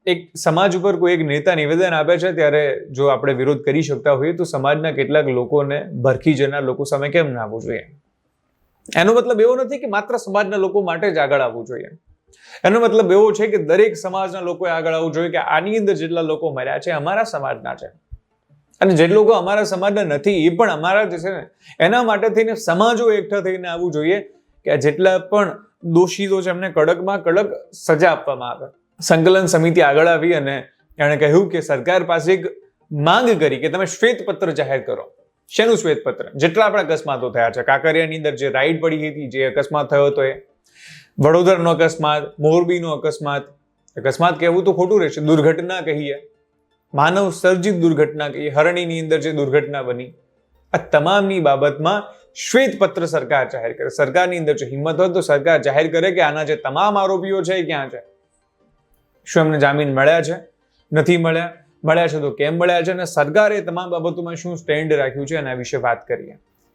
એક સમાજ ઉપર કોઈ એક નેતા નિવેદન આપે છે ત્યારે જો આપણે વિરોધ કરી શકતા હોઈએ તો સમાજના કેટલાક લોકોને ભરખી જનાર લોકો સામે કેમ ના આવવું જોઈએ? એનો મતલબ એવો નથી કે માત્ર સમાજના લોકો માટે જ આગળ આવવું જોઈએ. એનો મતલબ એવો છે કે દરેક સમાજના લોકોએ આગળ આવવું જોઈએ કે આની અંદર જેટલા લોકો મર્યા છે અમારા સમાજના છે, અને જે લોકો અમારા સમાજના નથી એ પણ અમારા જ છે ને. એના માટે થઈને સમાજો એકઠા થઈને આવવું જોઈએ કે જેટલા પણ દોષિતો છે એમને કડકમાં કડક સજા આપવામાં આવે. સંકલન સમિતિ આગળ આવી અને એણે કહ્યું કે સરકાર પાસે એક માંગ કરી કે તમે શ્વેતપત્ર જાહેર કરો. શેનું શ્વેતપત્ર? જેટલા આપણા અકસ્માતો થયા છે, કાંકરિયાની અંદર જે રાઈડ પડી હતી, જે અકસ્માત થયો હતો, એ વડોદરાનો અકસ્માત, મોરબીનો અકસ્માત કહેવું તો ખોટું રહેશે, દુર્ઘટના કહીએ, માનવ સર્જિત દુર્ઘટના કહીએ, હરણીની અંદર જે દુર્ઘટના બની, આ તમામની બાબતમાં શ્વેતપત્ર સરકાર જાહેર કરે. સરકારની અંદર જો હિંમત હોય તો સરકાર જાહેર કરે કે આના જે તમામ આરોપીઓ છે એ ક્યાં છે, શું એમને જામીન મળ્યા છે, નથી મળ્યા, મળ્યા છે તો કેમ મળ્યા છે, અને સરકારે તમામ બાબતોમાં શું સ્ટેન્ડ રાખ્યું છે એના વિશે વાત કરીએ.